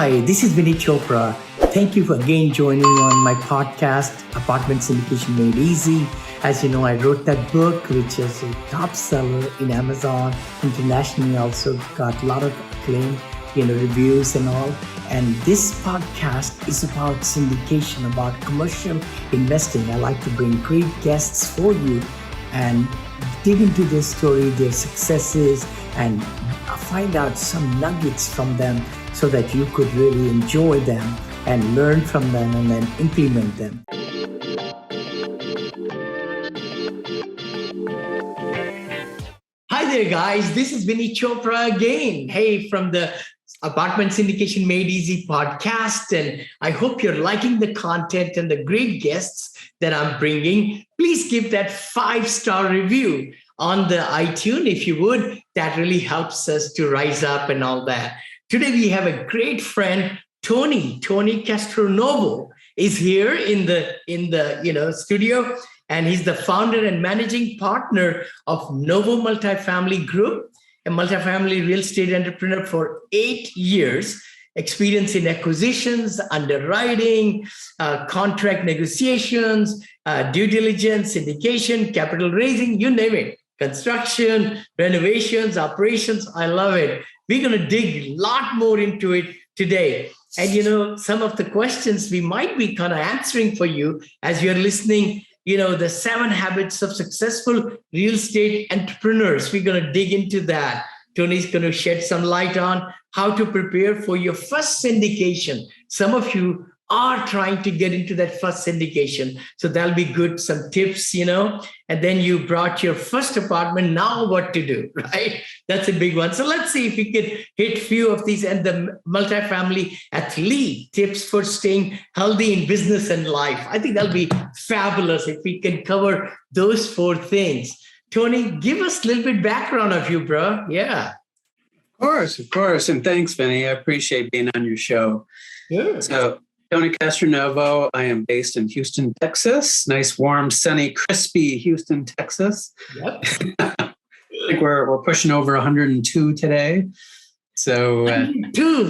Hi, this is Vinney Chopra. Thank you for again joining on my podcast, Apartment Syndication Made Easy. As you know, I wrote that book, which is a top seller in Amazon. Internationally also got a lot of acclaim, reviews and all. And this podcast is about syndication, about commercial investing. I like to bring great guests for you and dig into their story, their successes, and find out some nuggets from them so that you could really enjoy them and learn from them and then implement them. Hi there, guys. This is Vinney Chopra again. Hey, from the Apartment Syndication Made Easy podcast. And I hope you're liking the content and the great guests that I'm bringing. Please give that 5-star review on the iTunes, if you would. That really helps us to rise up and all that. Today, we have a great friend, Tony Castronovo is here in the studio, and he's the founder and managing partner of Novo Multifamily Group, a multifamily real estate entrepreneur for 8 years, experience in acquisitions, underwriting, contract negotiations, due diligence, syndication, capital raising, you name it, construction, renovations, operations. I love it. We're going to dig a lot more into it today. And, some of the questions we might be kind of answering for you as you're listening, the 7 habits of successful real estate entrepreneurs. We're going to dig into that. Tony's going to shed some light on how to prepare for your first syndication. Some of you are trying to get into that first syndication. So that'll be good, some tips, and then you brought your first apartment, now what to do, right? That's a big one. So let's see if we can hit a few of these, and the multifamily athlete tips for staying healthy in business and life. I think that'll be fabulous if we can cover those 4 things. Tony, give us a little bit background of you, bro. Yeah. Of course. And thanks, Vinney. I appreciate being on your show. Sure. So Tony Castronovo, I am based in Houston, Texas. Nice, warm, sunny, crispy Houston, Texas. Yep. I think we're pushing over 102 today. So,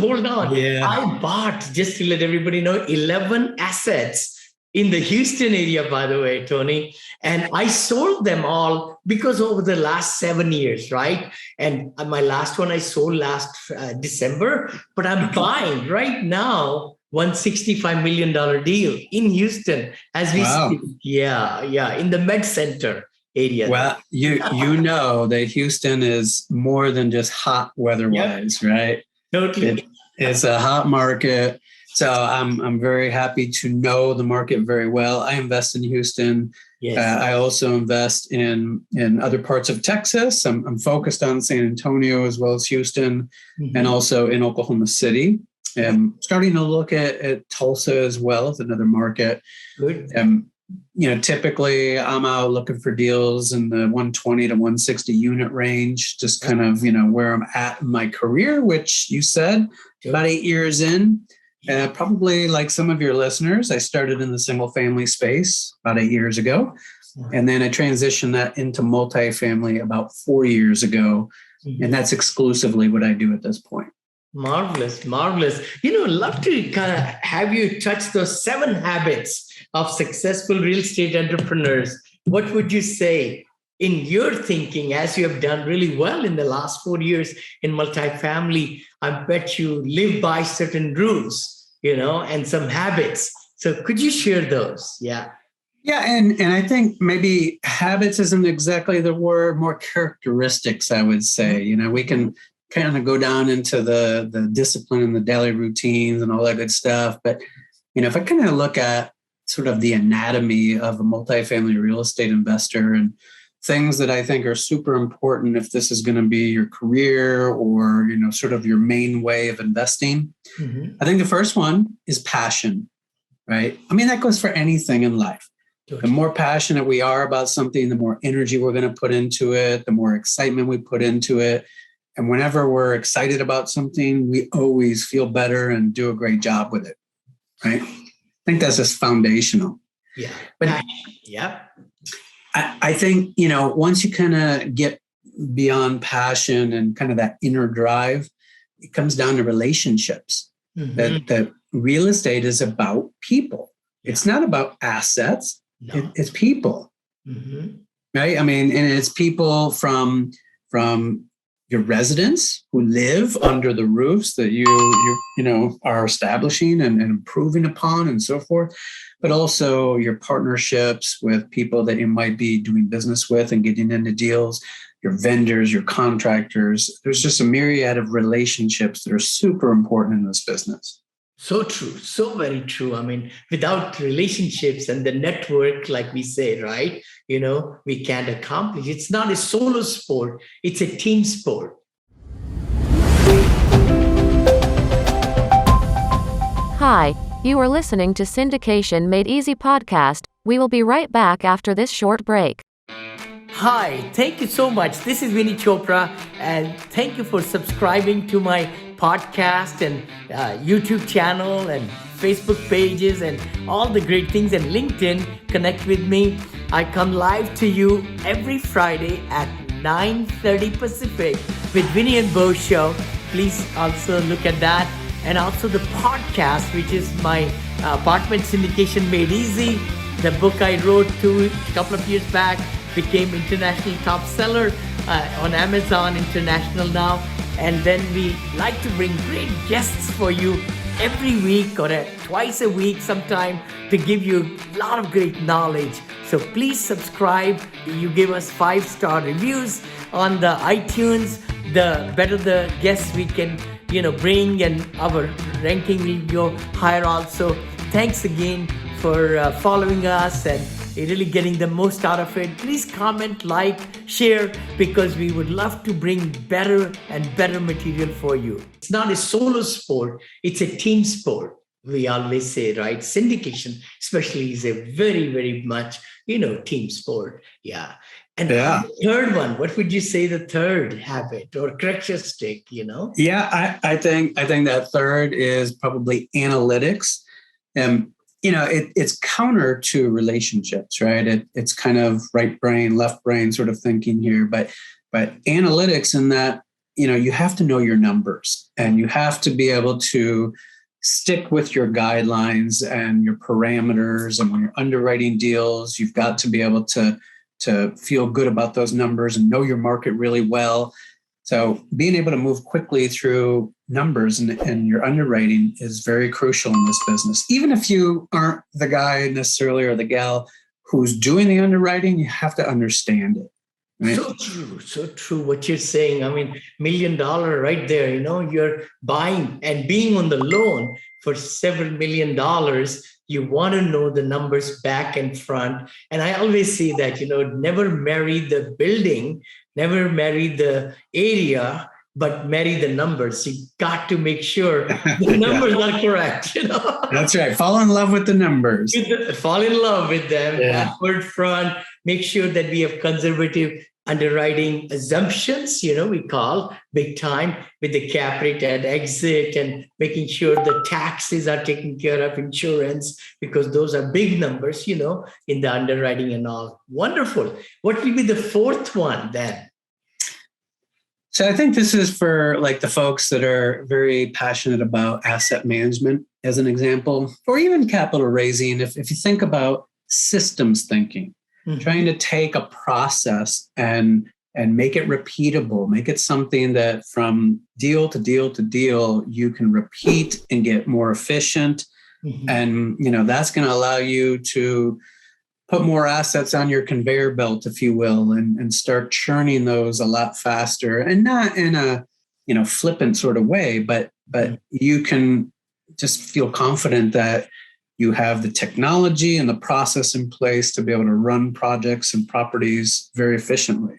hold on. Yeah. I bought, just to let everybody know, 11 assets in the Houston area, by the way, Tony. And I sold them all because over the last 7 years, right? And my last one I sold last December, but I'm buying right now $165 million deal in Houston as we speak. Yeah, in the Med Center area. Well, you know that Houston is more than just hot weather-wise, right? Totally. It's a hot market. So I'm very happy to know the market very well. I invest in Houston. Yes. I also invest in other parts of Texas. I'm focused on San Antonio as well as Houston, and also in Oklahoma City. I'm starting to look at Tulsa as well as another market. Good. Typically I'm out looking for deals in the 120 to 160 unit range, just kind of, where I'm at in my career, which you said about 8 years in. Probably like some of your listeners, I started in the single family space about 8 years ago. And then I transitioned that into multifamily about 4 years ago. And that's exclusively what I do at this point. Marvelous. Love to kind of have you touch those 7 habits of successful real estate entrepreneurs. What would you say in your thinking, as you have done really well in the last 4 years in multifamily? I bet you live by certain rules, and some habits. So could you share those? Yeah. Yeah. And I think maybe habits isn't exactly the word, more characteristics, I would say. We can kind of go down into the discipline and the daily routines and all that good stuff. But, if I kind of look at sort of the anatomy of a multifamily real estate investor and things that I think are super important if this is going to be your career or, sort of your main way of investing, I think the first one is passion, right? I mean, that goes for anything in life. The more passionate we are about something, the more energy we're going to put into it, the more excitement we put into it. And whenever we're excited about something, we always feel better and do a great job with it, right? I think that's just foundational. Yeah. But yeah. I think, once you kind of get beyond passion and kind of that inner drive, it comes down to relationships. that real estate is about people. Yeah. It's not about assets. No. It's people, right? I mean, and it's people from your residents who live under the roofs that you are establishing and improving upon and so forth, but also your partnerships with people that you might be doing business with and getting into deals, your vendors, your contractors. There's just a myriad of relationships that are super important in this business. So true. So very true. I mean, without relationships and the network, like we say, right, we can't accomplish. It's not a solo sport. It's a team sport. Hi, you are listening to Syndication Made Easy podcast. We will be right back after this short break. Hi, thank you so much. This is Vinney Chopra, and thank you for subscribing to my podcast and YouTube channel and Facebook pages and all the great things, and LinkedIn. Connect with me. I come live to you every Friday at 9:30 Pacific with Vinney and Bo show. Please also look at that. And also the podcast, which is my Apartment Syndication Made Easy. The book I wrote a couple of years back became international top seller on Amazon International now. And then we like to bring great guests for you every week or twice a week sometime to give you a lot of great knowledge. So please subscribe. You give us 5-star reviews on the iTunes. The better the guests we can bring, and our ranking will go higher also. Thanks again for following us and really getting the most out of it. Please comment, like, share, because we would love to bring better and better material for you. It's not a solo sport. It's a team sport. We always say, right? Syndication especially is a very, very much, team sport. Yeah. And the third one, what would you say the third habit or characteristic, Yeah, I think that third is probably analytics. It's counter to relationships, right? It's kind of right brain, left brain sort of thinking here, but analytics in that, you have to know your numbers and you have to be able to stick with your guidelines and your parameters. And when you're underwriting deals, you've got to be able to feel good about those numbers and know your market really well. So being able to move quickly through numbers and your underwriting is very crucial in this business. Even if you aren't the guy necessarily or the gal who's doing the underwriting, you have to understand it. Right? So true what you're saying. I mean, $1 million right there, you're buying and being on the loan for several $1 million. You want to know the numbers back and front. And I always say that, never marry the building, never marry the area, but marry the numbers. You got to make sure the numbers are correct. That's right. Fall in love with the numbers. Fall in love with them. Backward, front. Make sure that we have conservative underwriting assumptions, we call big time, with the cap rate at exit and making sure the taxes are taken care of, insurance, because those are big numbers, in the underwriting and all. Wonderful. What will be the fourth one then? So I think this is for like the folks that are very passionate about asset management, as an example, or even capital raising. If you think about systems thinking, trying to take a process and make it repeatable, make it something that from deal to deal to deal, you can repeat and get more efficient. And, that's going to allow you to put more assets on your conveyor belt, if you will, and start churning those a lot faster, and not in a, flippant sort of way, but you can just feel confident that you have the technology and the process in place to be able to run projects and properties very efficiently.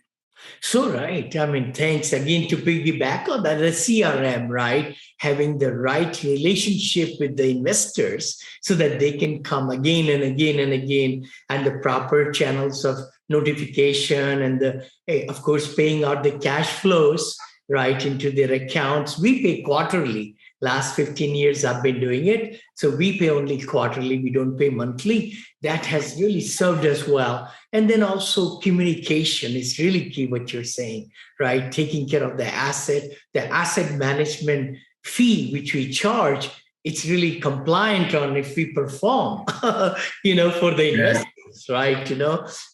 So, right. I mean, thanks again to piggyback on that, the CRM, right? Having the right relationship with the investors so that they can come again and again and again, and the proper channels of notification and of course, paying out the cash flows right into their accounts. We pay quarterly. Last 15 years, I've been doing it. So we pay only quarterly. We don't pay monthly. That has really served us well. And then also communication is really key, what you're saying, right? Taking care of the asset management fee, which we charge, it's really compliant on if we perform, for the investors, right?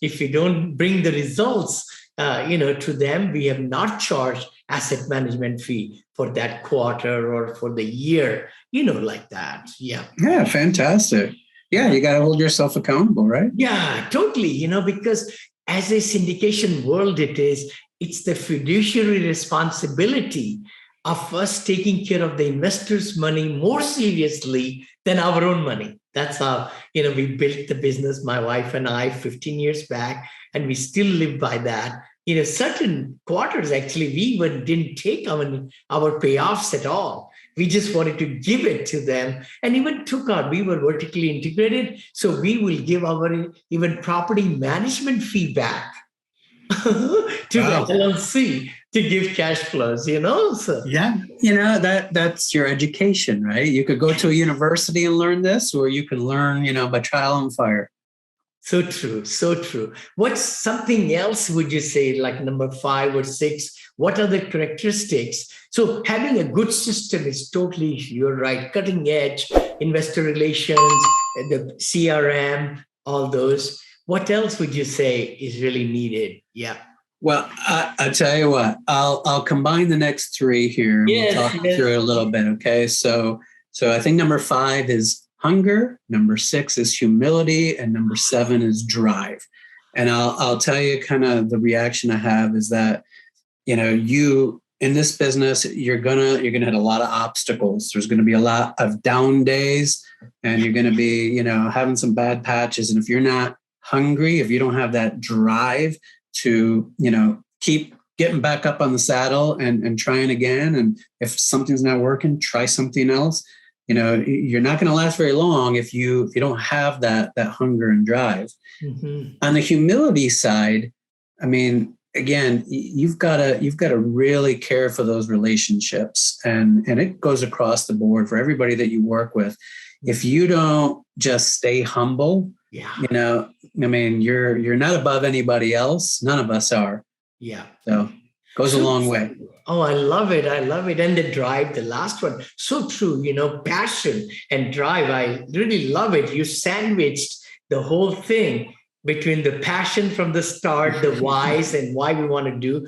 If we don't bring the results, to them, we have not charged asset management fee for that quarter or for the year, like that. Yeah. Yeah, fantastic. Yeah, you got to hold yourself accountable, right? Yeah, totally. Because as a syndication world, it's the fiduciary responsibility of us taking care of the investors' money more seriously than our own money. That's how, we built the business, my wife and I, 15 years back, and we still live by that. Certain quarters, actually, we even didn't take our payoffs at all. We just wanted to give it to them and even we were vertically integrated. So we will give our even property management fee back to the LLC to give cash flows, So. Yeah. That's your education, right? You could go to a university and learn this, or you can learn, by trial and fire. So true. So true. What's something else would you say, like number 5 or 6? What are the characteristics? So having a good system is totally, you're right, cutting edge, investor relations, the CRM, all those. What else would you say is really needed? Yeah. Well, I'll tell you what, I'll combine the next 3 here. Yes, we'll talk through a little bit. Okay. So I think number 5 is hunger, number 6 is humility, and number 7 is drive. And I'll tell you kind of the reaction I have is that, you in this business, you're gonna hit a lot of obstacles. There's gonna be a lot of down days, and you're gonna be, having some bad patches. And if you're not hungry, if you don't have that drive to, keep getting back up on the saddle and trying again, and if something's not working, try something else. You're not going to last very long if you don't have that hunger and drive. Mm-hmm. On the humility side, I mean, again, you've got to really care for those relationships, and it goes across the board for everybody that you work with. If you don't just stay humble, I mean, you're not above anybody else. None of us are. Yeah. So goes a long way. Oh, I love it. I love it. And the drive, the last one, so true, passion and drive. I really love it. You sandwiched the whole thing between the passion from the start, the whys and why we want to do.